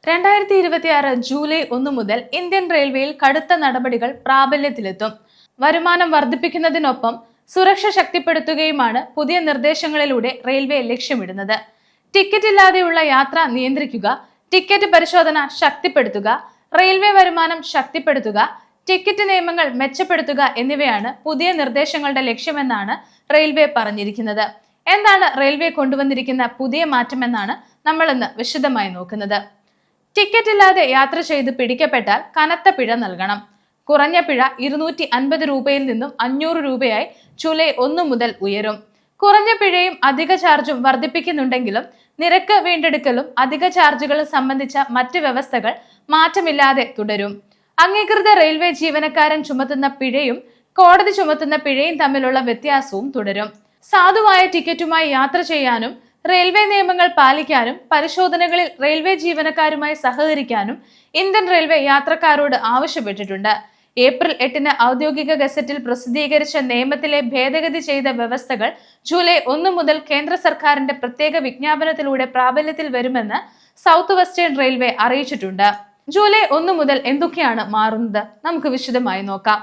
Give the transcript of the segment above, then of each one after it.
2026 July 1 മുതൽ Indian റെയിൽവേയിൽ കടുത്ത നടപടികൾ പ്രാബല്യത്തിലെത്തും. വരുമാനം വർദ്ധിപ്പിക്കുന്നതിനൊപ്പം സുരക്ഷ ശക്തിപ്പെടുത്തുകയുമാണ് പുതിയ നിർദ്ദേശങ്ങളിലൂടെ റെയിൽവേ ലക്ഷ്യമിടുന്നത്. ടിക്കറ്റ് ഇല്ലാതെയുള്ള യാത്ര നിയന്ത്രിക്കുക, ടിക്കറ്റ് പരിശോധന ശക്തിപ്പെടുത്തുക, റെയിൽവേ വരുമാനം ശക്തിപ്പെടുത്തുക, ടിക്കറ്റ് നിയമങ്ങൾ മെച്ചപ്പെടുത്തുക എന്നിവയാണ് പുതിയ നിർദ്ദേശങ്ങളുടെ ലക്ഷ്യമെന്നാണ് റെയിൽവേ പറഞ്ഞിരിക്കുന്നത്. എന്താണ് റെയിൽവേ കൊണ്ടുവന്നിരിക്കുന്ന പുതിയ മാറ്റമെന്നാണ് നമ്മൾ ഇന്ന് വിശദമായി നോക്കുന്നത്. ടിക്കറ്റ് ഇല്ലാതെ യാത്ര ചെയ്ത് പിടിക്കപ്പെട്ടാൽ കനത്ത പിഴ നൽകണം. കുറഞ്ഞ പിഴ 250 രൂപയിൽ നിന്നും 500 രൂപയായി ജൂലൈ 1 മുതൽ ഉയരും. കുറഞ്ഞ പിഴയും അധിക ചാർജും വർദ്ധിപ്പിക്കുന്നുണ്ടെങ്കിലും നിരക്ക് വീണ്ടെടുക്കലും അധിക ചാർജുകളും സംബന്ധിച്ച മറ്റ് വ്യവസ്ഥകൾ മാറ്റമില്ലാതെ തുടരും. അംഗീകൃത റെയിൽവേ ജീവനക്കാരൻ ചുമത്തുന്ന പിഴയും കോടതി ചുമത്തുന്ന പിഴയും തമ്മിലുള്ള വ്യത്യാസവും തുടരും. സാധുവായ ടിക്കറ്റുമായി യാത്ര ചെയ്യാനും റെയിൽവേ നിയമങ്ങൾ പാലിക്കാനും പരിശോധനകളിൽ റെയിൽവേ ജീവനക്കാരുമായി സഹകരിക്കാനും ഇന്ത്യൻ റെയിൽവേ യാത്രക്കാരോട് ആവശ്യപ്പെട്ടിട്ടുണ്ട്. ഏപ്രിൽ 8 ഔദ്യോഗിക ഗസറ്റിൽ പ്രസിദ്ധീകരിച്ച നിയമത്തിലെ ഭേദഗതി ചെയ്ത വ്യവസ്ഥകൾ ജൂലൈ 1 മുതൽ കേന്ദ്ര സർക്കാരിന്റെ പ്രത്യേക വിജ്ഞാപനത്തിലൂടെ പ്രാബല്യത്തിൽ വരുമെന്ന് സൗത്ത് വെസ്റ്റേൺ റെയിൽവേ അറിയിച്ചിട്ടുണ്ട്. ജൂലൈ 1 മുതൽ എന്തൊക്കെയാണ് മാറുന്നത് നമുക്ക് വിശദമായി നോക്കാം.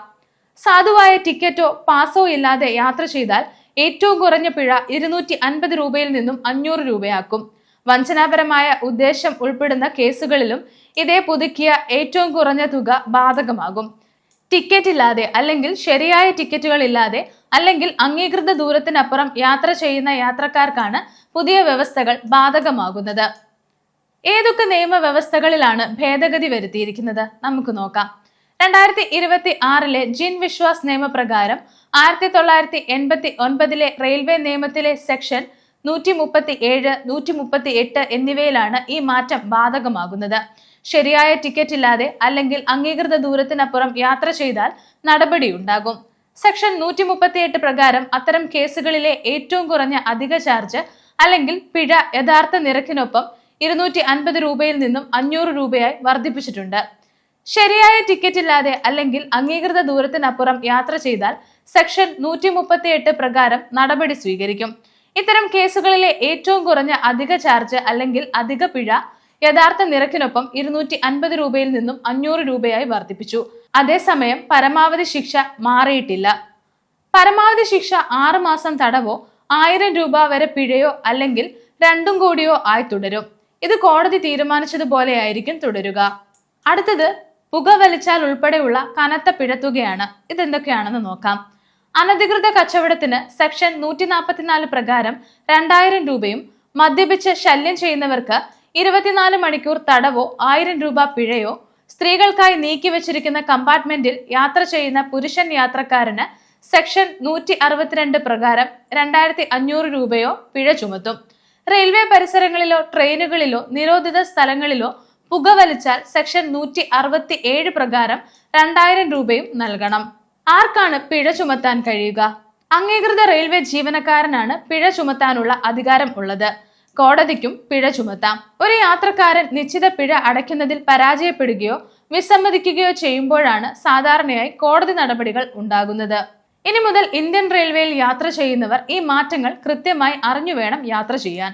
സാധുവായ ടിക്കറ്റോ പാസോ ഇല്ലാതെ യാത്ര ചെയ്താൽ ഏറ്റവും കുറഞ്ഞ പിഴ 250 രൂപയിൽ നിന്നും 500 രൂപയാക്കും. വഞ്ചനാപരമായ ഉദ്ദേശം ഉൾപ്പെടുന്ന കേസുകളിലും ഇതേ പുതുക്കിയ ഏറ്റവും കുറഞ്ഞ തുക ബാധകമാകും. ടിക്കറ്റ് ഇല്ലാതെ അല്ലെങ്കിൽ ശരിയായ ടിക്കറ്റുകൾ ഇല്ലാതെ അല്ലെങ്കിൽ അംഗീകൃത ദൂരത്തിനപ്പുറം യാത്ര ചെയ്യുന്ന യാത്രക്കാർക്കാണ് പുതിയ വ്യവസ്ഥകൾ ബാധകമാകുന്നത്. ഏതൊക്കെ നിയമവ്യവസ്ഥകളിലാണ് ഭേദഗതി വരുത്തിയിരിക്കുന്നത് നമുക്ക് നോക്കാം. 2026 ജിൻ വിശ്വാസ് നിയമപ്രകാരം 1989 റെയിൽവേ നിയമത്തിലെ സെക്ഷൻ 137, 138 എന്നിവയിലാണ് ഈ മാറ്റം ബാധകമാകുന്നത്. ശരിയായ ടിക്കറ്റ് ഇല്ലാതെ അല്ലെങ്കിൽ അംഗീകൃത ദൂരത്തിനപ്പുറം യാത്ര ചെയ്താൽ നടപടിയുണ്ടാകും. സെക്ഷൻ 138 പ്രകാരം അത്തരം കേസുകളിലെ ഏറ്റവും കുറഞ്ഞ അധിക ചാർജ് അല്ലെങ്കിൽ പിഴ യഥാർത്ഥ നിരക്കിനൊപ്പം 250 രൂപയിൽ നിന്നും 500 രൂപയായി വർദ്ധിപ്പിച്ചിട്ടുണ്ട്. ശരിയായ ടിക്കറ്റ് ഇല്ലാതെ അല്ലെങ്കിൽ അംഗീകൃത ദൂരത്തിനപ്പുറം യാത്ര ചെയ്താൽ സെക്ഷൻ 138 പ്രകാരം നടപടി സ്വീകരിക്കും. ഇത്തരം കേസുകളിലെ ഏറ്റവും കുറഞ്ഞ അധിക ചാർജ് അല്ലെങ്കിൽ അധിക പിഴ യഥാർത്ഥ നിരക്കിനൊപ്പം 250 രൂപയിൽ നിന്നും 500 രൂപയായി വർദ്ധിപ്പിച്ചു. അതേസമയം പരമാവധി ശിക്ഷ മാറിയിട്ടില്ല. പരമാവധി ശിക്ഷ 6 മാസം തടവോ 1000 രൂപ വരെ പിഴയോ അല്ലെങ്കിൽ 2 കോടിയോ ആയി തുടരും. ഇത് കോടതി തീരുമാനിച്ചതുപോലെയായിരിക്കും തുടരുക. അടുത്തത് പുകവലിച്ചാൽ ഉൾപ്പെടെയുള്ള കനത്ത പിഴത്തുകയാണ്. ഇതെന്തൊക്കെയാണെന്ന് നോക്കാം. അനധികൃത കച്ചവടത്തിന് സെക്ഷൻ 144 പ്രകാരം 2000 രൂപയും മദ്യപിച്ച് ശല്യം ചെയ്യുന്നവർക്ക് 24 മണിക്കൂർ തടവോ 1000 രൂപ പിഴയോ, സ്ത്രീകൾക്കായി നീക്കിവച്ചിരിക്കുന്ന കമ്പാർട്ട്മെന്റിൽ യാത്ര ചെയ്യുന്ന പുരുഷൻ യാത്രക്കാരന് സെക്ഷൻ 162 പ്രകാരം 2500 രൂപയോ പിഴ ചുമത്തും. റെയിൽവേ പരിസരങ്ങളിലോ ട്രെയിനുകളിലോ നിരോധിത സ്ഥലങ്ങളിലോ പുകവലിച്ചാൽ സെക്ഷൻ 167 പ്രകാരം 2000 രൂപയും നൽകണം. ആർക്കാണ് പിഴ ചുമത്താൻ കഴിയുക? അംഗീകൃത റെയിൽവേ ജീവനക്കാരനാണ് പിഴ ചുമത്താനുള്ള അധികാരം ഉള്ളത്. കോടതിക്കും പിഴ ചുമത്താം. ഒരു യാത്രക്കാരൻ നിശ്ചിത പിഴ അടയ്ക്കുന്നതിൽ പരാജയപ്പെടുകയോ വിസമ്മതിക്കുകയോ ചെയ്യുമ്പോഴാണ് സാധാരണയായി കോടതി നടപടികൾ ഉണ്ടാകുന്നത്. ഇനി മുതൽ ഇന്ത്യൻ റെയിൽവേയിൽ യാത്ര ചെയ്യുന്നവർ ഈ മാറ്റങ്ങൾ കൃത്യമായി അറിഞ്ഞു വേണം യാത്ര ചെയ്യാൻ.